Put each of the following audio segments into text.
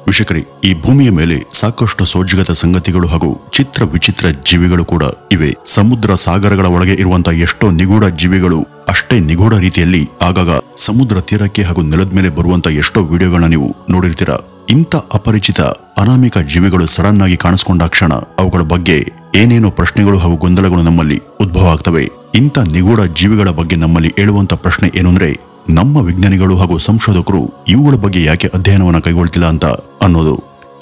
ವೀಕ್ಷಕರೇ, ಈ ಭೂಮಿಯ ಮೇಲೆ ಸಾಕಷ್ಟು ಸೋಜಿಗದ ಸಂಗತಿಗಳು ಹಾಗೂ ಚಿತ್ರ ವಿಚಿತ್ರ ಜೀವಿಗಳು ಕೂಡ ಇವೆ. ಸಮುದ್ರ ಸಾಗರಗಳ ಒಳಗೆ ಇರುವಂತಹ ಎಷ್ಟೋ ನಿಗೂಢ ಜೀವಿಗಳು ಅಷ್ಟೇ ನಿಗೂಢ ರೀತಿಯಲ್ಲಿ ಆಗಾಗ ಸಮುದ್ರ ತೀರಕ್ಕೆ ಹಾಗೂ ನೆಲದ ಮೇಲೆ ಬರುವಂತ ಎಷ್ಟೋ ವಿಡಿಯೋಗಳನ್ನ ನೀವು ನೋಡಿರ್ತೀರಾ. ಇಂಥ ಅಪರಿಚಿತ ಅನಾಮಿಕ ಜೀವಿಗಳು ಸಡನ್ ಆಗಿ ಕಾಣಿಸಿಕೊಂಡ ಕ್ಷಣ ಅವುಗಳ ಬಗ್ಗೆ ಏನೇನೋ ಪ್ರಶ್ನೆಗಳು ಹಾಗೂ ಗೊಂದಲಗಳು ನಮ್ಮಲ್ಲಿ ಉದ್ಭವ ಆಗ್ತವೆ. ಇಂಥ ನಿಗೂಢ ಜೀವಿಗಳ ಬಗ್ಗೆ ನಮ್ಮಲ್ಲಿ ಹೇಳುವಂತ ಪ್ರಶ್ನೆ ಏನು ಅಂದ್ರೆ, ನಮ್ಮ ವಿಜ್ಞಾನಿಗಳು ಹಾಗೂ ಸಂಶೋಧಕರು ಇವುಗಳ ಬಗ್ಗೆ ಯಾಕೆ ಅಧ್ಯಯನವನ್ನ ಕೈಗೊಳ್ತಿಲ್ಲ ಅಂತ ಅನ್ನೋದು.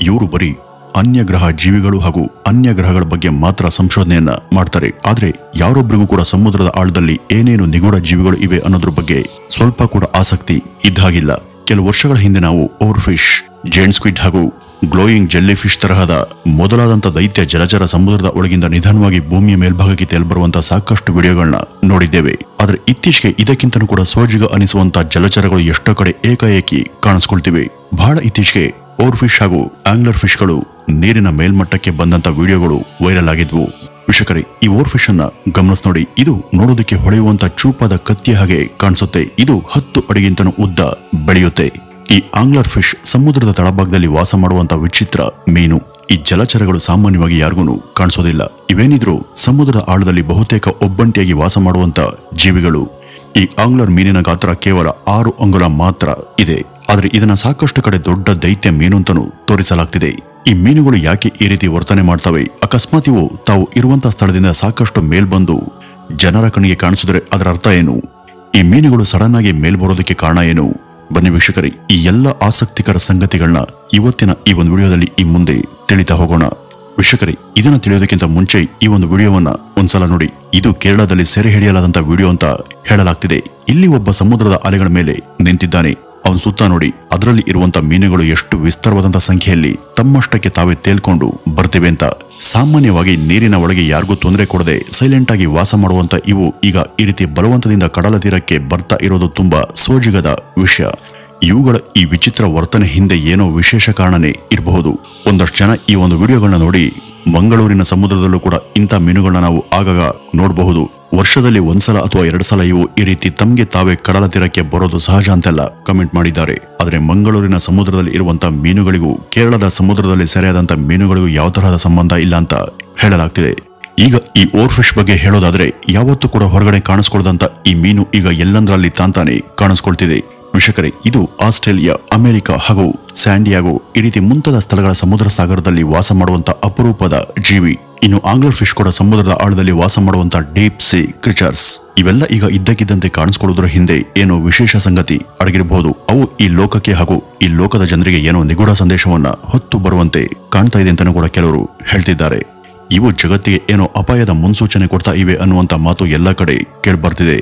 ಇವರು ಬರೀ ಅನ್ಯ ಗ್ರಹ ಜೀವಿಗಳು ಹಾಗೂ ಅನ್ಯ ಗ್ರಹಗಳ ಬಗ್ಗೆ ಮಾತ್ರ ಸಂಶೋಧನೆಯನ್ನ ಮಾಡ್ತಾರೆ. ಆದ್ರೆ ಯಾರೊಬ್ಬರಿಗೂ ಕೂಡ ಸಮುದ್ರದ ಆಳದಲ್ಲಿ ಏನೇನು ನಿಗೂಢ ಜೀವಿಗಳು ಇವೆ ಅನ್ನೋದ್ರ ಬಗ್ಗೆ ಸ್ವಲ್ಪ ಕೂಡ ಆಸಕ್ತಿ ಇದ್ದಾಗಿಲ್ಲ. ಕೆಲವು ವರ್ಷಗಳ ಹಿಂದೆ ನಾವು ಓವರ್ಫಿಶ್, ಜೈಂಟ್ ಸ್ಕ್ವಿಡ್ ಹಾಗೂ ಗ್ಲೋಯಿಂಗ್ ಜೆಲ್ಲಿ ಫಿಶ್ ತರಹದ ಮೊದಲಾದಂತ ದೈತ್ಯ ಜಲಚರ ಸಮುದ್ರದ ಒಳಗಿಂದ ನಿಧಾನವಾಗಿ ಭೂಮಿಯ ಮೇಲ್ಭಾಗಕ್ಕೆ ತೇಲ್ಬರುವಂತಹ ಸಾಕಷ್ಟು ವಿಡಿಯೋಗಳನ್ನ ನೋಡಿದ್ದೇವೆ. ಆದ್ರೆ ಇತ್ತೀಚೆಗೆ ಇದಕ್ಕಿಂತನೂ ಕೂಡ ಸೋಜಿಗ ಅನಿಸುವಂತಹ ಜಲಚರಗಳು ಎಷ್ಟೋ ಕಡೆ ಏಕಾಏಕಿ ಕಾಣಿಸ್ಕೊಳ್ತಿವೆ. ಬಹಳ ಇತ್ತೀಚೆಗೆ ಓವರ್ಫಿಶ್ ಹಾಗೂ ಆಂಗ್ಲರ್ ಫಿಶ್ಗಳು ನೀರಿನ ಮೇಲ್ಮಟ್ಟಕ್ಕೆ ಬಂದಂತ ವಿಡಿಯೋಗಳು ವೈರಲ್ ಆಗಿದ್ವು. ವೀಕ್ಷಕರೇ, ಈ ಓವರ್ಫಿಶ್ ಅನ್ನ ಗಮನಿಸಿ ನೋಡಿ. ಇದು ನೋಡೋದಕ್ಕೆ ಹೊಳೆಯುವಂತ ಚೂಪಾದ ಕತ್ತಿಯ ಹಾಗೆ ಕಾಣಿಸುತ್ತೆ. ಇದು 10 ಅಡಿಗಿಂತನೂ ಉದ್ದ ಬೆಳೆಯುತ್ತೆ. ಈ ಆಂಗ್ಲರ್ ಫಿಶ್ ಸಮುದ್ರದ ತಳಭಾಗದಲ್ಲಿ ವಾಸ ಮಾಡುವಂತ ವಿಚಿತ್ರ ಮೀನು. ಈ ಜಲಚರಗಳು ಸಾಮಾನ್ಯವಾಗಿ ಯಾರಿಗೂ ಕಾಣಿಸೋದಿಲ್ಲ. ಇವೇನಿದ್ರು ಸಮುದ್ರದ ಆಳದಲ್ಲಿ ಬಹುತೇಕ ಒಬ್ಬಂಟಿಯಾಗಿ ವಾಸ ಮಾಡುವಂತ ಜೀವಿಗಳು. ಈ ಆಂಗ್ಲರ್ ಮೀನಿನ ಗಾತ್ರ ಕೇವಲ 6 ಅಂಗುಲ ಮಾತ್ರ ಇದೆ. ಆದ್ರೆ ಇದನ್ನ ಸಾಕಷ್ಟು ಕಡೆ ದೊಡ್ಡ ದೈತ್ಯ ಮೀನು ಅಂತಾನೂ ತೋರಿಸಲಾಗ್ತಿದೆ. ಈ ಮೀನುಗಳು ಯಾಕೆ ಈ ರೀತಿ ವರ್ತನೆ ಮಾಡ್ತವೆ? ಅಕಸ್ಮಾತ್ ಇವು ತಾವು ಇರುವಂತಹ ಸ್ಥಳದಿಂದ ಸಾಕಷ್ಟು ಮೇಲ್ ಬಂದು ಜನರ ಕಣ್ಣಿಗೆ ಕಾಣಿಸಿದ್ರೆ ಅದರ ಅರ್ಥ ಏನು? ಈ ಮೀನುಗಳು ಸಡನ್ ಆಗಿ ಮೇಲ್ ಬರೋದಕ್ಕೆ ಕಾರಣ ಏನು? ಬನ್ನಿ ವೀಕ್ಷಕರೇ, ಈ ಎಲ್ಲ ಆಸಕ್ತಿಕರ ಸಂಗತಿಗಳನ್ನ ಇವತ್ತಿನ ಈ ಒಂದು ವಿಡಿಯೋದಲ್ಲಿ ಈ ಮುಂದೆ ತಿಳಿತಾ ಹೋಗೋಣ. ವೀಕ್ಷಕರೇ, ಇದನ್ನ ತಿಳಿಯೋದಕ್ಕಿಂತ ಮುಂಚೆ ಈ ಒಂದು ವಿಡಿಯೋವನ್ನ ಒಂದ್ಸಲ ನೋಡಿ. ಇದು ಕೇರಳದಲ್ಲಿ ಸೆರೆ ಹಿಡಿಯಲಾದಂತ ವಿಡಿಯೋ ಅಂತ ಹೇಳಲಾಗ್ತಿದೆ. ಇಲ್ಲಿ ಒಬ್ಬ ಸಮುದ್ರದ ಅಲೆಗಳ ಮೇಲೆ ನಿಂತಿದ್ದಾನೆ. ಅವನ ಸುತ್ತ ನೋಡಿ, ಅದರಲ್ಲಿ ಇರುವಂತ ಮೀನುಗಳು ಎಷ್ಟು ವಿಸ್ತಾರವಾದಂತ ಸಂಖ್ಯೆಯಲ್ಲಿ ತಮ್ಮಷ್ಟಕ್ಕೆ ತಾವೇ ತೇಲ್ಕೊಂಡು ಬರ್ತಿವೆ ಅಂತ. ಸಾಮಾನ್ಯವಾಗಿ ನೀರಿನ ಒಳಗೆ ಯಾರಿಗೂ ತೊಂದರೆ ಕೊಡದೆ ಸೈಲೆಂಟ್ ಆಗಿ ವಾಸ ಮಾಡುವಂತ ಇವು ಈಗ ಈ ರೀತಿ ಬಲವಂತದಿಂದ ಕಡಲ ತೀರಕ್ಕೆ ಬರ್ತಾ ಇರೋದು ತುಂಬಾ ಸೋಜಿಗದ ವಿಷಯ. ಇವುಗಳ ಈ ವಿಚಿತ್ರ ವರ್ತನೆ ಹಿಂದೆ ಏನೋ ವಿಶೇಷ ಕಾರಣನೇ ಇರಬಹುದು. ಒಂದಷ್ಟು ಜನ ಈ ಒಂದು ವಿಡಿಯೋಗಳನ್ನ ನೋಡಿ ಮಂಗಳೂರಿನ ಸಮುದ್ರದಲ್ಲೂ ಕೂಡ ಇಂಥ ಮೀನುಗಳನ್ನ ನಾವು ಆಗಾಗ ನೋಡಬಹುದು. ವರ್ಷದಲ್ಲಿ ಒಂದ್ಸಲ ಅಥವಾ 2 ಸಲ ಇವು ಈ ರೀತಿ ತಮ್ಗೆ ತಾವೇ ಕಡಲ ತೀರಕ್ಕೆ ಬರೋದು ಸಹಜ ಅಂತೆಲ್ಲ ಕಮೆಂಟ್ ಮಾಡಿದ್ದಾರೆ. ಆದ್ರೆ ಮಂಗಳೂರಿನ ಸಮುದ್ರದಲ್ಲಿ ಇರುವಂತ ಮೀನುಗಳಿಗೂ ಕೇರಳದ ಸಮುದ್ರದಲ್ಲಿ ಸೆರೆಯಾದಂತ ಮೀನುಗಳಿಗೂ ಯಾವ ತರಹದ ಸಂಬಂಧ ಇಲ್ಲ ಅಂತ ಹೇಳಲಾಗ್ತಿದೆ. ಈಗ ಈ ಓವರ್ಫಿಶ್ ಬಗ್ಗೆ ಹೇಳೋದಾದ್ರೆ, ಯಾವತ್ತೂ ಕೂಡ ಹೊರಗಡೆ ಕಾಣಿಸ್ಕೊಳ್ದಂತ ಈ ಮೀನು ಈಗ ಎಲ್ಲಂದ್ರಲ್ಲಿ ತಾಂತಾನೆ ಕಾಣಿಸ್ಕೊಳ್ತಿದೆ. ವೀಕ್ಷಕರೇ, ಇದು ಆಸ್ಟ್ರೇಲಿಯಾ, ಅಮೆರಿಕ ಹಾಗೂ ಸ್ಯಾಂಡಿಯಾಗೋ ಈ ರೀತಿ ಮುಂತಾದ ಸ್ಥಳಗಳ ಸಮುದ್ರ ಸಾಗರದಲ್ಲಿ ವಾಸ ಮಾಡುವಂತ ಅಪರೂಪದ ಜೀವಿ. ಇನ್ನು ಆಂಗ್ಲರ್ ಫಿಶ್ ಕೂಡ ಸಮುದ್ರದ ಆಳದಲ್ಲಿ ವಾಸ ಮಾಡುವಂತ ಡೀಪ್ ಸಿ ಕ್ರಿಚರ್ಸ್. ಇವೆಲ್ಲ ಈಗ ಇದ್ದಕ್ಕಿದ್ದಂತೆ ಕಾಣಿಸ್ಕೊಳ್ಳೋದ್ರ ಹಿಂದೆ ಏನೋ ವಿಶೇಷ ಸಂಗತಿ ಅಡಗಿರಬಹುದು. ಅವು ಈ ಲೋಕಕ್ಕೆ ಹಾಗೂ ಈ ಲೋಕದ ಜನರಿಗೆ ಏನೋ ನಿಗೂಢ ಸಂದೇಶವನ್ನ ಹೊತ್ತು ಬರುವಂತೆ ಕಾಣ್ತಾ ಇದೆ ಅಂತಾನೂ ಕೂಡ ಕೆಲವರು ಹೇಳ್ತಿದ್ದಾರೆ. ಇವು ಜಗತ್ತಿಗೆ ಏನೋ ಅಪಾಯದ ಮುನ್ಸೂಚನೆ ಕೊಡ್ತಾ ಇವೆ ಅನ್ನುವಂತ ಮಾತು ಎಲ್ಲ ಕಡೆ ಕೇಳ್ಬರ್ತಿದೆ.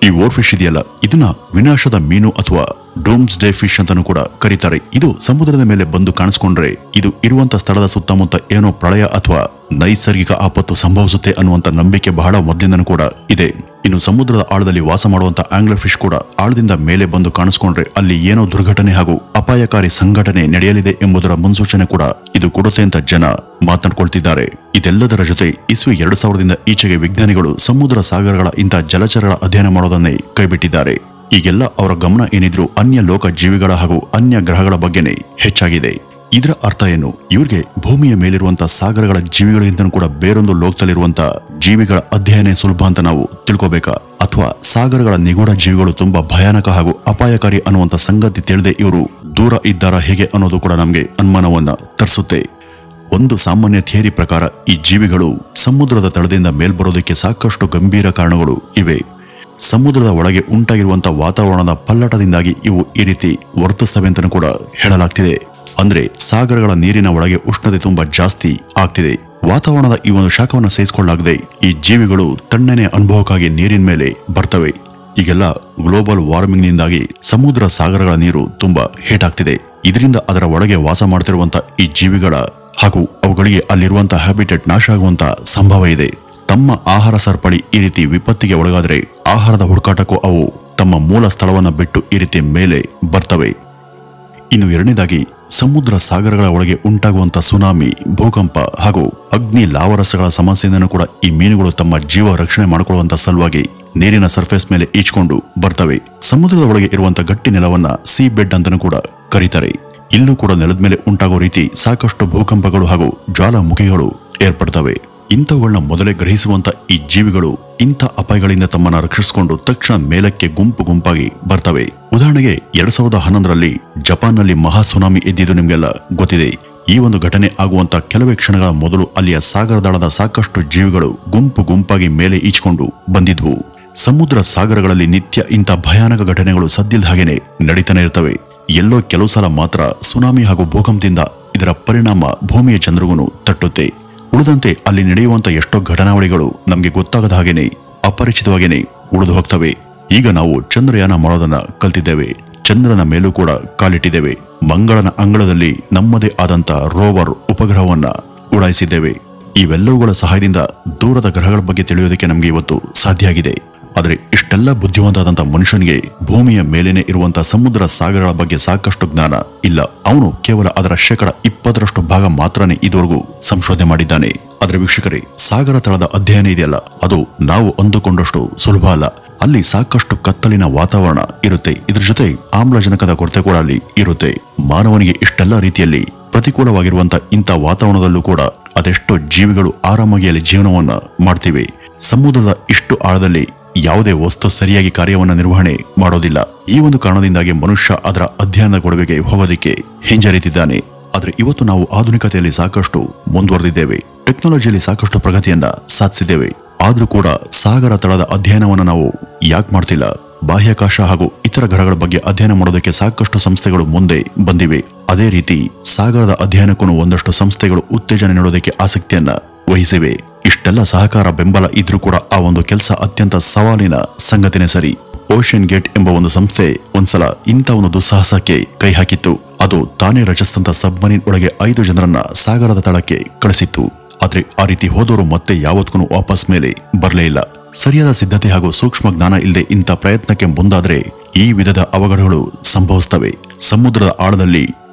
ಈ ಓವರ್ಫಿಶ್ ಇದೆಯಲ್ಲ, ಇದನ್ನ ವಿನಾಶದ ಮೀನು ಅಥವಾ ಡೂಮ್ಸ್ ಡೇ ಫಿಶ್ ಅಂತಾನೂ ಕೂಡ ಕರೀತಾರೆ. ಇದು ಸಮುದ್ರದ ಮೇಲೆ ಬಂದು ಕಾಣಿಸ್ಕೊಂಡ್ರೆ ಇದು ಇರುವಂತ ಸ್ಥಳದ ಸುತ್ತಮುತ್ತ ಏನೋ ಪ್ರಳಯ ಅಥವಾ ನೈಸರ್ಗಿಕ ಆಪತ್ತು ಸಂಭವಿಸುತ್ತೆ ಅನ್ನುವಂತ ನಂಬಿಕೆ ಬಹಳ ಮೊದಲಿಂದನೂ ಕೂಡ ಇದೆ. ಇನ್ನು ಸಮುದ್ರದ ಆಳದಲ್ಲಿ ವಾಸ ಮಾಡುವಂತ ಆಂಗ್ಲರ್ ಫಿಶ್ ಕೂಡ ಆಳದಿಂದ ಮೇಲೆ ಬಂದು ಕಾಣಿಸ್ಕೊಂಡ್ರೆ ಅಲ್ಲಿ ಏನೋ ದುರ್ಘಟನೆ ಹಾಗೂ ಅಪಾಯಕಾರಿ ಸಂಘಟನೆ ನಡೆಯಲಿದೆ ಎಂಬುದರ ಮುನ್ಸೂಚನೆ ಕೂಡ ಇದು ಕೊಡುತ್ತೆ ಅಂತ ಜನ ಮಾತನಾಡ್ಕೊಳ್ತಿದ್ದಾರೆ. ಇದೆಲ್ಲದರ ಜೊತೆ ಇಸ್ವಿ 2000ದಿಂದ ಈಚೆಗೆ ವಿಜ್ಞಾನಿಗಳು ಸಮುದ್ರ ಸಾಗರಗಳ ಇಂಥ ಜಲಚರಗಳ ಅಧ್ಯಯನ ಮಾಡೋದನ್ನೇ ಕೈಬಿಟ್ಟಿದ್ದಾರೆ. ಈಗೆಲ್ಲ ಅವರ ಗಮನ ಏನಿದ್ರು ಅನ್ಯ ಲೋಕ ಜೀವಿಗಳ ಹಾಗೂ ಅನ್ಯ ಗ್ರಹಗಳ ಬಗ್ಗೆನೇ ಹೆಚ್ಚಾಗಿದೆ. ಇದರ ಅರ್ಥ ಏನು? ಇವ್ರಿಗೆ ಭೂಮಿಯ ಮೇಲಿರುವಂತಹ ಸಾಗರಗಳ ಜೀವಿಗಳಿಂದನೂ ಕೂಡ ಬೇರೊಂದು ಲೋಕದಲ್ಲಿರುವಂತ ಜೀವಿಗಳ ಅಧ್ಯಯನ ಸುಲಭ ಅಂತ ನಾವು ತಿಳ್ಕೋಬೇಕಾ? ಅಥವಾ ಸಾಗರಗಳ ನಿಗೂಢ ಜೀವಿಗಳು ತುಂಬಾ ಭಯಾನಕ ಹಾಗೂ ಅಪಾಯಕಾರಿ ಅನ್ನುವಂತ ಸಂಗತಿ ತಿಳಿದೆ ಇವರು ದೂರ ಇದ್ದಾರಾ ಹೇಗೆ ಅನ್ನೋದು ಕೂಡ ನಮ್ಗೆ ಅನುಮಾನವನ್ನ ತರಿಸುತ್ತೆ. ಒಂದು ಸಾಮಾನ್ಯ ಥಿಯರಿ ಪ್ರಕಾರ ಈ ಜೀವಿಗಳು ಸಮುದ್ರದ ತಳದಿಂದ ಮೇಲ್ಬರೋದಕ್ಕೆ ಸಾಕಷ್ಟು ಗಂಭೀರ ಕಾರಣಗಳು ಇವೆ. ಸಮುದ್ರದ ಒಳಗೆ ಉಂಟಾಗಿರುವಂತಹ ವಾತಾವರಣದ ಪಲ್ಲಟದಿಂದಾಗಿ ಇವು ಈ ರೀತಿ ವರ್ತಿಸ್ತವೆ ಅಂತಲೂ ಕೂಡ ಹೇಳಲಾಗ್ತಿದೆ. ಅಂದ್ರೆ ಸಾಗರಗಳ ನೀರಿನ ಒಳಗೆ ಉಷ್ಣತೆ ತುಂಬಾ ಜಾಸ್ತಿ ಆಗ್ತಿದೆ. ವಾತಾವರಣದ ಈ ಒಂದು ಶಾಖವನ್ನು ಸಹಿಸಿಕೊಳ್ಳಲಾಗದೆ ಈ ಜೀವಿಗಳು ತಣ್ಣನೆ ಅನುಭವಕ್ಕಾಗಿ ನೀರಿನ ಮೇಲೆ ಬರ್ತವೆ. ಈಗೆಲ್ಲ ಗ್ಲೋಬಲ್ ವಾರ್ಮಿಂಗ್ ನಿಂದಾಗಿ ಸಮುದ್ರ ಸಾಗರಗಳ ನೀರು ತುಂಬಾ ಹೀಟ್ ಆಗ್ತಿದೆ. ಇದರಿಂದ ಅದರ ಒಳಗೆ ವಾಸ ಮಾಡ್ತಿರುವಂತ ಈ ಜೀವಿಗಳ ಹಾಗೂ ಅವುಗಳಿಗೆ ಅಲ್ಲಿರುವಂತಹ ಹ್ಯಾಬಿಟೇಟ್ ನಾಶ ಆಗುವಂತ ಸಂಭವ ಇದೆ. ತಮ್ಮ ಆಹಾರ ಸರಪಳಿ ಈ ರೀತಿ ವಿಪತ್ತಿಗೆ ಒಳಗಾದ್ರೆ ಆಹಾರದ ಹುಡುಕಾಟಕ್ಕೂ ಅವು ತಮ್ಮ ಮೂಲ ಸ್ಥಳವನ್ನ ಬಿಟ್ಟು ಈ ರೀತಿ ಮೇಲೆ ಬರ್ತವೆ. ಇನ್ನು ಎರಡನೇದಾಗಿ, ಸಮುದ್ರ ಸಾಗರಗಳ ಒಳಗೆ ಉಂಟಾಗುವಂತ ಸುನಾಮಿ, ಭೂಕಂಪ ಹಾಗೂ ಅಗ್ನಿ ಲಾವರಸಗಳ ಸಮಸ್ಯೆಯಿಂದನೂ ಕೂಡ ಈ ಮೀನುಗಳು ತಮ್ಮ ಜೀವ ರಕ್ಷಣೆ ಮಾಡಿಕೊಳ್ಳುವಂತ ಸಲುವಾಗಿ ನೀರಿನ ಸರ್ಫೇಸ್ ಮೇಲೆ ಈಚ್ಕೊಂಡು ಬರ್ತವೆ. ಸಮುದ್ರದ ಒಳಗೆ ಇರುವಂತ ಗಟ್ಟಿ ನೆಲವನ್ನ ಸೀ ಬೆಡ್ ಅಂತಾನೂ ಕೂಡ ಕರೀತಾರೆ. ಇಲ್ಲೂ ಕೂಡ ನೆಲದ ಮೇಲೆ ಉಂಟಾಗೋ ರೀತಿ ಸಾಕಷ್ಟು ಭೂಕಂಪಗಳು ಹಾಗೂ ಜ್ವಾಲಾಮುಖಿಗಳು ಏರ್ಪಡ್ತವೆ. ಇಂಥವುಗಳನ್ನ ಮೊದಲೇ ಗ್ರಹಿಸುವಂತ ಈ ಜೀವಿಗಳು ಇಂಥ ಅಪಾಯಗಳಿಂದ ತಮ್ಮನ್ನ ರಕ್ಷಿಸಿಕೊಂಡು ತಕ್ಷಣ ಮೇಲಕ್ಕೆ ಗುಂಪು ಗುಂಪಾಗಿ ಬರ್ತವೆ. ಉದಾಹರಣೆಗೆ 2011ರಲ್ಲಿ ಜಪಾನ್ನಲ್ಲಿ ಮಹಾ ಸುನಾಮಿ ಎದ್ದಿದ್ದು ನಿಮ್ಗೆಲ್ಲ ಗೊತ್ತಿದೆ. ಈ ಒಂದು ಘಟನೆ ಆಗುವಂತ ಕೆಲವೇ ಕ್ಷಣಗಳ ಮೊದಲು ಅಲ್ಲಿಯ ಸಾಗರದಾಳದ ಸಾಕಷ್ಟು ಜೀವಿಗಳು ಗುಂಪು ಗುಂಪಾಗಿ ಮೇಲೆ ಈಚ್ಕೊಂಡು ಬಂದಿದ್ವು. ಸಮುದ್ರ ಸಾಗರಗಳಲ್ಲಿ ನಿತ್ಯ ಇಂಥ ಭಯಾನಕ ಘಟನೆಗಳು ಸದ್ದಿಲ್ದ ಹಾಗೇನೆ ನಡೀತಾನೆ ಇರ್ತವೆ. ಎಲ್ಲೋ ಕೆಲವು ಸಲ ಮಾತ್ರ ಸುನಾಮಿ ಹಾಗೂ ಭೂಕಂಪದಿಂದ ಇದರ ಪರಿಣಾಮ ಭೂಮಿಯ ಚಂದ್ರಗುನು ತಟ್ಟುತ್ತೆ. ಉಳಿದಂತೆ ಅಲ್ಲಿ ನಡೆಯುವಂತ ಎಷ್ಟೋ ಘಟನಾವಳಿಗಳು ನಮ್ಗೆ ಗೊತ್ತಾಗದ ಹಾಗೇನೆ ಅಪರಿಚಿತವಾಗೇನೆ ಉಳಿದು ಹೋಗ್ತವೆ. ಈಗ ನಾವು ಚಂದ್ರಯಾನ ಮಾಡೋದನ್ನ ಕಲ್ತಿದ್ದೇವೆ. ಚಂದ್ರನ ಮೇಲೂ ಕೂಡ ಕಾಲಿಟ್ಟಿದ್ದೇವೆ. ಮಂಗಳನ ಅಂಗಳದಲ್ಲಿ ನಮ್ಮದೇ ಆದಂತ ರೋವರ್ ಉಪಗ್ರಹವನ್ನ ಉಡಾಯಿಸಿದ್ದೇವೆ. ಇವೆಲ್ಲವುಗಳ ಸಹಾಯದಿಂದ ದೂರದ ಗ್ರಹಗಳ ಬಗ್ಗೆ ತಿಳಿಯೋದಕ್ಕೆ ನಮ್ಗೆ ಇವತ್ತು ಸಾಧ್ಯ ಆಗಿದೆ. ಆದರೆ ಇಷ್ಟೆಲ್ಲ ಬುದ್ಧಿವಂತಾದಂತ ಮನುಷ್ಯನಿಗೆ ಭೂಮಿಯ ಮೇಲೇನೆ ಇರುವಂತ ಸಮುದ್ರ ಸಾಗರಗಳ ಬಗ್ಗೆ ಸಾಕಷ್ಟು ಜ್ಞಾನ ಇಲ್ಲ. ಅವನು ಕೇವಲ ಅದರ 20% ಭಾಗ ಮಾತ್ರನೇ ಇದುವರೆಗೂ ಸಂಶೋಧನೆ ಮಾಡಿದ್ದಾನೆ. ಆದ್ರೆ ವೀಕ್ಷಕರೇ, ಸಾಗರ ತಳದ ಅಧ್ಯಯನ ಇದೆಯಲ್ಲ, ಅದು ನಾವು ಅಂದುಕೊಂಡಷ್ಟು ಸುಲಭ ಅಲ್ಲ. ಅಲ್ಲಿ ಸಾಕಷ್ಟು ಕತ್ತಲಿನ ವಾತಾವರಣ ಇರುತ್ತೆ. ಇದ್ರ ಜೊತೆ ಆಮ್ಲಜನಕದ ಕೊರತೆ ಕೂಡ ಅಲ್ಲಿ ಇರುತ್ತೆ. ಮಾನವನಿಗೆ ಇಷ್ಟೆಲ್ಲ ರೀತಿಯಲ್ಲಿ ಪ್ರತಿಕೂಲವಾಗಿರುವಂತ ಇಂಥ ವಾತಾವರಣದಲ್ಲೂ ಕೂಡ ಅದೆಷ್ಟೋ ಜೀವಿಗಳು ಆರಾಮಾಗಿ ಅಲ್ಲಿ ಜೀವನವನ್ನ ಮಾಡ್ತಿವೆ. ಸಮುದ್ರದ ಇಷ್ಟು ಆಳದಲ್ಲಿ ಯಾವುದೇ ವಸ್ತು ಸರಿಯಾಗಿ ಕಾರ್ಯವನ್ನ ನಿರ್ವಹಣೆ ಮಾಡೋದಿಲ್ಲ. ಈ ಒಂದು ಕಾರಣದಿಂದಾಗಿ ಮನುಷ್ಯ ಅದರ ಅಧ್ಯಯನದ ಗೊಡವೆಗೆ ಹೋಗೋದಿಕ್ಕೆ ಹಿಂಜರಿತಿದ್ದಾನೆ. ಆದ್ರೆ ಇವತ್ತು ನಾವು ಆಧುನಿಕತೆಯಲ್ಲಿ ಸಾಕಷ್ಟು ಮುಂದುವರೆದಿದ್ದೇವೆ. ಟೆಕ್ನಾಲಜಿಯಲ್ಲಿ ಸಾಕಷ್ಟು ಪ್ರಗತಿಯನ್ನ ಸಾಧಿಸಿದ್ದೇವೆ. ಆದ್ರೂ ಕೂಡ ಸಾಗರ ತಳದ ಅಧ್ಯಯನವನ್ನ ನಾವು ಯಾಕೆ ಮಾಡ್ತಿಲ್ಲ? ಬಾಹ್ಯಾಕಾಶ ಹಾಗೂ ಇತರ ಗ್ರಹಗಳ ಬಗ್ಗೆ ಅಧ್ಯಯನ ಮಾಡೋದಕ್ಕೆ ಸಾಕಷ್ಟು ಸಂಸ್ಥೆಗಳು ಮುಂದೆ ಬಂದಿವೆ. ಅದೇ ರೀತಿ ಸಾಗರದ ಅಧ್ಯಯನಕ್ಕೂ ಒಂದಷ್ಟು ಸಂಸ್ಥೆಗಳು ಉತ್ತೇಜನ ನೀಡೋದಕ್ಕೆ ಆಸಕ್ತಿಯನ್ನ ವಹಿಸಿವೆ. ಇಷ್ಟೆಲ್ಲ ಸಹಕಾರ ಬೆಂಬಲ ಇದ್ರೂ ಕೂಡ ಆ ಒಂದು ಕೆಲಸ ಅತ್ಯಂತ ಸವಾಲಿನ ಸಂಗತಿನೇ ಸರಿ. ಓಷನ್ ಗೇಟ್ ಎಂಬ ಒಂದು ಸಂಸ್ಥೆ ಒಂದ್ಸಲ ಇಂಥ ಒಂದು ದುಸ್ಸಾಹಸಕ್ಕೆ ಕೈ ಹಾಕಿತ್ತು. ಅದು ತಾನೇ ರಚಿಸಿದಂತ ಸಬ್ಮರೀನ್ ಒಳಗೆ 5 ಜನರನ್ನ ಸಾಗರದ ತಳಕ್ಕೆ ಕಳಿಸಿತ್ತು. ಆದ್ರೆ ಆ ರೀತಿ ಹೋದವರು ಮತ್ತೆ ಯಾವತ್ತೂ ವಾಪಸ್ ಮೇಲೆ ಬರಲೇ ಇಲ್ಲ. ಸರಿಯಾದ ಸಿದ್ಧತೆ ಹಾಗೂ ಸೂಕ್ಷ್ಮ ಜ್ಞಾನ ಇಲ್ಲದೆ ಇಂಥ ಪ್ರಯತ್ನಕ್ಕೆ ಮುಂದಾದ್ರೆ ಈ ವಿಧದ ಅವಘಡಗಳು ಸಂಭವಿಸ್ತವೆ. ಸಮುದ್ರದ ಆಳದಲ್ಲಿ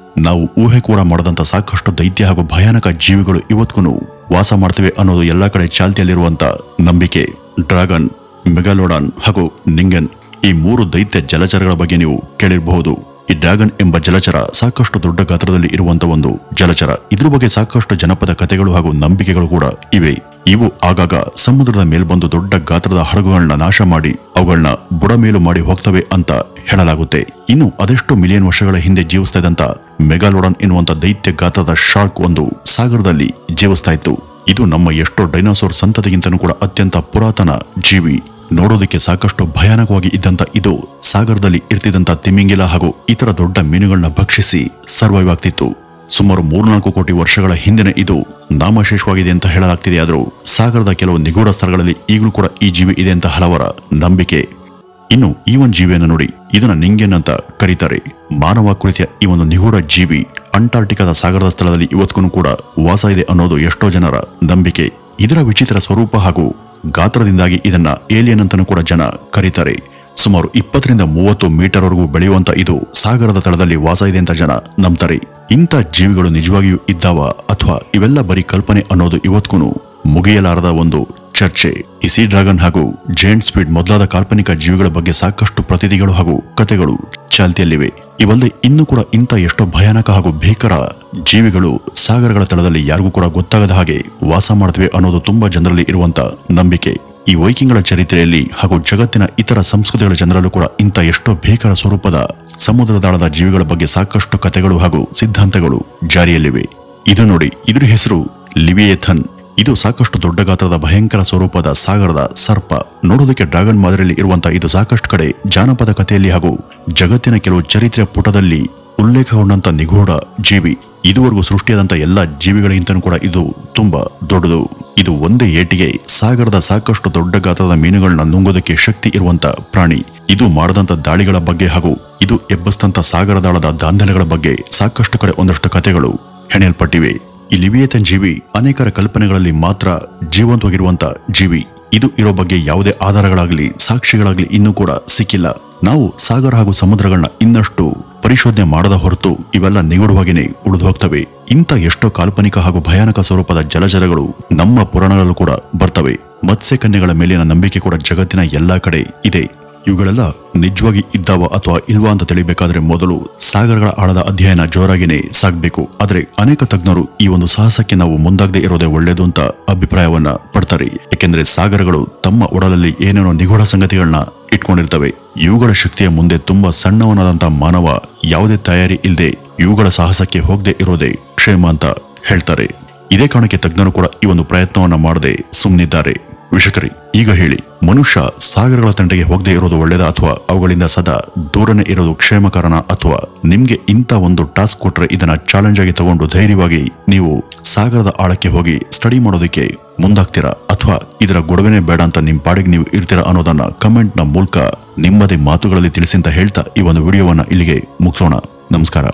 ನಾವು ಊಹೆ ಕೂಡ ಮಾಡದಂತ ಸಾಕಷ್ಟು ದೈತ್ಯ ಹಾಗೂ ಭಯಾನಕ ಜೀವಿಗಳು ಇವತ್ತಿಗೂ ವಾಸ ಮಾಡ್ತಿವೆ ಅನ್ನೋದು ಎಲ್ಲಾ ಕಡೆ ಚಾಲ್ತಿಯಲ್ಲಿರುವಂತ ನಂಬಿಕೆ. ಡ್ರ್ಯಾಗನ್, ಮೆಗಾಲೋಡಾನ್ ಹಾಗೂ ನಿಂಗೆನ್ ಈ 3 ದೈತ್ಯ ಜಲಚರಗಳ ಬಗ್ಗೆ ನೀವು ಕೇಳಿರಬಹುದು. ಈ ಡ್ರ್ಯಾಗನ್ ಎಂಬ ಜಲಚರ ಸಾಕಷ್ಟು ದೊಡ್ಡ ಗಾತ್ರದಲ್ಲಿ ಇರುವಂತ ಒಂದು ಜಲಚರ. ಇದ್ರ ಬಗ್ಗೆ ಸಾಕಷ್ಟು ಜನಪದ ಕಥೆಗಳು ಹಾಗೂ ನಂಬಿಕೆಗಳು ಕೂಡ ಇವೆ. ಇವು ಆಗಾಗ ಸಮುದ್ರದ ಮೇಲ್ಬಂದು ದೊಡ್ಡ ಗಾತ್ರದ ಹಡಗುಗಳನ್ನ ನಾಶ ಮಾಡಿ ಅವುಗಳನ್ನ ಬುಡಮೇಲು ಮಾಡಿ ಹೋಗ್ತವೆ ಅಂತ ಹೇಳಲಾಗುತ್ತೆ. ಇನ್ನು ಅದೆಷ್ಟು ಮಿಲಿಯನ್ ವರ್ಷಗಳ ಹಿಂದೆ ಜೀವಿಸ್ತಾ ಇದ್ದಂತ ಮೆಗಾಲೋಡಾನ್ ಎನ್ನುವಂತ ದೈತ್ಯ ಗಾತ್ರದ ಶಾರ್ಕ್ ಒಂದು ಸಾಗರದಲ್ಲಿ ಜೀವಿಸ್ತಾ ಇತ್ತು. ಇದು ನಮ್ಮ ಎಷ್ಟೋ ಡೈನೋಸಾರ್ ಸಂತತಿಗಿಂತನೂ ಕೂಡ ಅತ್ಯಂತ ಪುರಾತನ ಜೀವಿ. ನೋಡೋದಕ್ಕೆ ಸಾಕಷ್ಟು ಭಯಾನಕವಾಗಿ ಇದ್ದಂತ ಇದು ಸಾಗರದಲ್ಲಿ ಇರ್ತಿದ್ದಂತ ತಿಮಿಂಗಿಲ ಹಾಗೂ ಇತರ ದೊಡ್ಡ ಮೀನುಗಳನ್ನ ಭಕ್ಷಿಸಿ ಸರ್ವೈವ್ ಆಗ್ತಿತ್ತು. ಸುಮಾರು 3-4 ಕೋಟಿ ವರ್ಷಗಳ ಹಿಂದಿನ ಇದು ನಾಮಶೇಷವಾಗಿದೆ ಅಂತ ಹೇಳಲಾಗ್ತಿದೆ. ಆದರೂ ಸಾಗರದ ಕೆಲವು ನಿಗೂಢ ಸ್ಥಳಗಳಲ್ಲಿ ಈಗಲೂ ಕೂಡ ಈ ಜೀವಿ ಇದೆ ಅಂತ ಹಲವರ ನಂಬಿಕೆ. ಇನ್ನು ಈ ಒಂದು ಜೀವಿಯನ್ನು ನೋಡಿ, ಇದನ್ನ ನಿಂಗೆನ್ ಅಂತ ಕರೀತಾರೆ. ಮಾನವಾಕೃತಿಯ ಈ ಒಂದು ನಿಗೂಢ ಜೀವಿ ಅಂಟಾರ್ಟಿಕಾದ ಸಾಗರದ ಸ್ಥಳದಲ್ಲಿ ಇವತ್ತಿಗೂ ಕೂಡ ವಾಸ ಇದೆ ಅನ್ನೋದು ಎಷ್ಟೋ ಜನರ ನಂಬಿಕೆ. ಇದರ ವಿಚಿತ್ರ ಸ್ವರೂಪ ಹಾಗೂ ಗಾತ್ರದಿಂದಾಗಿ ಇದನ್ನ ಏಲಿಯನ್ ಅಂತನೂ ಕೂಡ ಜನ ಕರೀತಾರೆ. ಸುಮಾರು 20-30 ಮೀಟರ್ವರೆಗೂ ಬೆಳೆಯುವಂತ ಇದು ಸಾಗರದ ತಳದಲ್ಲಿ ವಾಸ ಇದೆ ಅಂತ ಜನ ನಂಬ್ತಾರೆ. ಇಂಥ ಜೀವಿಗಳು ನಿಜವಾಗಿಯೂ ಇದ್ದಾವ ಅಥವಾ ಇವೆಲ್ಲ ಬರೀ ಕಲ್ಪನೆ ಅನ್ನೋದು ಇವತ್ತಿಗೂ ಮುಗಿಯಲಾರದ ಒಂದು ಚರ್ಚೆ. ಈ ಸೀ ಡ್ರ್ಯಾಗನ್ ಹಾಗೂ ಜೈಂಟ್ ಸ್ಕ್ವಿಡ್ ಮೊದಲಾದ ಕಾಲ್ಪನಿಕ ಜೀವಿಗಳ ಬಗ್ಗೆ ಸಾಕಷ್ಟು ಪ್ರತಿನಿಧಿಗಳು ಹಾಗೂ ಕಥೆಗಳು ಚಾಲ್ತಿಯಲ್ಲಿವೆ. ಇವಲ್ಲದೆ ಇನ್ನೂ ಕೂಡ ಇಂಥ ಎಷ್ಟೋ ಭಯಾನಕ ಹಾಗೂ ಭೀಕರ ಜೀವಿಗಳು ಸಾಗರಗಳ ತಳದಲ್ಲಿ ಯಾರಿಗೂ ಕೂಡ ಗೊತ್ತಾಗದ ಹಾಗೆ ವಾಸ ಮಾಡ್ತವೆ ಅನ್ನೋದು ತುಂಬಾ ಜನರಲ್ಲಿ ಇರುವಂತ ನಂಬಿಕೆ. ಈ ವೈಕಿಂಗ್ಗಳ ಚರಿತ್ರೆಯಲ್ಲಿ ಹಾಗೂ ಜಗತ್ತಿನ ಇತರ ಸಂಸ್ಕೃತಿಗಳ ಜನರಲ್ಲೂ ಕೂಡ ಇಂಥ ಎಷ್ಟೋ ಭೀಕರ ಸ್ವರೂಪದ ಸಮುದ್ರದಾಳದ ಜೀವಿಗಳ ಬಗ್ಗೆ ಸಾಕಷ್ಟು ಕಥೆಗಳು ಹಾಗೂ ಸಿದ್ಧಾಂತಗಳು ಜಾರಿಯಲ್ಲಿವೆ. ಇದು ನೋಡಿ, ಇದ್ರ ಹೆಸರು ಲಿವಿಯೇಥನ್. ಇದು ಸಾಕಷ್ಟು ದೊಡ್ಡ ಗಾತ್ರದ ಭಯಂಕರ ಸ್ವರೂಪದ ಸಾಗರದ ಸರ್ಪ. ನೋಡೋದಕ್ಕೆ ಡ್ರ್ಯಾಗನ್ ಮಾದರಿಯಲ್ಲಿ ಇರುವಂತಹ ಇದು ಸಾಕಷ್ಟು ಕಡೆ ಜಾನಪದ ಕಥೆಯಲ್ಲಿ ಹಾಗೂ ಜಗತ್ತಿನ ಕೆಲವು ಚರಿತ್ರೆ ಪುಟದಲ್ಲಿ ಉಲ್ಲೇಖಗೊಂಡಂತ ನಿಗೂಢ ಜೀವಿ. ಇದುವರೆಗೂ ಸೃಷ್ಟಿಯಾದಂತ ಎಲ್ಲ ಜೀವಿಗಳಿಗಿಂತನೂ ಕೂಡ ಇದು ತುಂಬಾ ದೊಡ್ಡದು. ಇದು ಒಂದೇ ಏಟಿಗೆ ಸಾಗರದ ಸಾಕಷ್ಟು ದೊಡ್ಡ ಗಾತ್ರದ ಮೀನುಗಳನ್ನ ನುಂಗೋದಕ್ಕೆ ಶಕ್ತಿ ಇರುವಂತ ಪ್ರಾಣಿ. ಇದು ಮಾಡದಂತ ದಾಳಿಗಳ ಬಗ್ಗೆ ಹಾಗೂ ಇದು ಎಬ್ಬಸ್ತಂತ ಸಾಗರದಾಳದ ದಾಂಧಲೆಗಳ ಬಗ್ಗೆ ಸಾಕಷ್ಟು ಕಡೆ ಒಂದಷ್ಟು ಕಥೆಗಳು ಹೆಣೆಯಲ್ಪಟ್ಟಿವೆ. ಈ ಲಿವಿಯೇಥನ್ ಜೀವಿ ಅನೇಕರ ಕಲ್ಪನೆಗಳಲ್ಲಿ ಮಾತ್ರ ಜೀವಂತವಾಗಿರುವಂತ ಜೀವಿ. ಇದು ಇರೋ ಬಗ್ಗೆ ಯಾವುದೇ ಆಧಾರಗಳಾಗ್ಲಿ ಸಾಕ್ಷಿಗಳಾಗ್ಲಿ ಇನ್ನೂ ಕೂಡ ಸಿಕ್ಕಿಲ್ಲ. ನಾವು ಸಾಗರ ಹಾಗೂ ಸಮುದ್ರಗಳನ್ನ ಇನ್ನಷ್ಟು ಪರಿಶೋಧನೆ ಮಾಡದ ಹೊರತು ಇವೆಲ್ಲ ನಿಗೂಢವಾಗಿಯೇ ಉಳಿದು ಹೋಗ್ತವೆ. ಇಂಥ ಎಷ್ಟೋ ಕಾಲ್ಪನಿಕ ಹಾಗೂ ಭಯಾನಕ ಸ್ವರೂಪದ ಜಲಚರಗಳು ನಮ್ಮ ಪುರಾಣಗಳಲ್ಲೂ ಕೂಡ ಬರ್ತವೆ. ಮತ್ಸ್ಯ ಕನ್ಯೆಗಳ ಮೇಲಿನ ನಂಬಿಕೆ ಕೂಡ ಜಗತ್ತಿನ ಎಲ್ಲಾ ಕಡೆ ಇದೆ. ಇವುಗಳೆಲ್ಲ ನಿಜವಾಗಿ ಇದ್ದಾವ ಅಥವಾ ಇಲ್ವಾ ಅಂತ ತಿಳಿಬೇಕಾದ್ರೆ ಮೊದಲು ಸಾಗರಗಳ ಆಳದ ಅಧ್ಯಯನ ಜೋರಾಗಿನೇ ಸಾಗಬೇಕು. ಆದ್ರೆ ಅನೇಕ ತಜ್ಞರು ಈ ಒಂದು ಸಾಹಸಕ್ಕೆ ನಾವು ಮುಂದಾಗದೆ ಇರೋದೇ ಒಳ್ಳೇದು ಅಂತ ಅಭಿಪ್ರಾಯವನ್ನ ಪಡ್ತಾರೆ. ಯಾಕೆಂದ್ರೆ ಸಾಗರಗಳು ತಮ್ಮ ಒಡಲಲ್ಲಿ ಏನೇನೋ ನಿಗೂಢ ಸಂಗತಿಗಳನ್ನ ಇಟ್ಕೊಂಡಿರ್ತವೆ. ಇವುಗಳ ಶಕ್ತಿಯ ಮುಂದೆ ತುಂಬಾ ಸಣ್ಣವನಾದಂತ ಮಾನವ ಯಾವುದೇ ತಯಾರಿ ಇಲ್ಲದೆ ಇವುಗಳ ಸಾಹಸಕ್ಕೆ ಹೋಗದೆ ಇರೋದೇ ಕ್ಷೇಮ ಅಂತ ಹೇಳ್ತಾರೆ. ಇದೇ ಕಾರಣಕ್ಕೆ ತಜ್ಞರು ಕೂಡ ಈ ಒಂದು ಪ್ರಯತ್ನವನ್ನ ಮಾಡದೆ ಸುಮ್ಮನಿದ್ದಾರೆ. ವೀಕ್ಷಕರೇ, ಈಗ ಹೇಳಿ, ಮನುಷ್ಯ ಸಾಗರಗಳ ತಂಟೆಗೆ ಹೋಗದೆ ಇರೋದು ಒಳ್ಳೇದಾ ಅಥವಾ ಅವುಗಳಿಂದ ಸದಾ ದೂರನೇ ಇರೋದು ಕ್ಷೇಮಕರನ? ಅಥವಾ ನಿಮ್ಗೆ ಇಂಥ ಒಂದು ಟಾಸ್ಕ್ ಕೊಟ್ರೆ ಇದನ್ನ ಚಾಲೆಂಜ್ ಆಗಿ ತಗೊಂಡು ಧೈರ್ಯವಾಗಿ ನೀವು ಸಾಗರದ ಆಳಕ್ಕೆ ಹೋಗಿ ಸ್ಟಡಿ ಮಾಡೋದಕ್ಕೆ ಮುಂದಾಗ್ತೀರಾ ಅಥವಾ ಇದರ ಗೊಡವೆನೇ ಬೇಡ ಅಂತ ನಿಮ್ ಪಾಡಿಗೆ ನೀವು ಇರ್ತೀರಾ ಅನ್ನೋದನ್ನ ಕಮೆಂಟ್ ನ ಮೂಲಕ ನಿಮ್ಮದೇ ಮಾತುಗಳಲ್ಲಿ ತಿಳಿಸಿ ಅಂತ ಹೇಳ್ತಾ ಈ ಒಂದು ವಿಡಿಯೋವನ್ನ ಇಲ್ಲಿಗೆ ಮುಗಿಸೋಣ. ನಮಸ್ಕಾರ.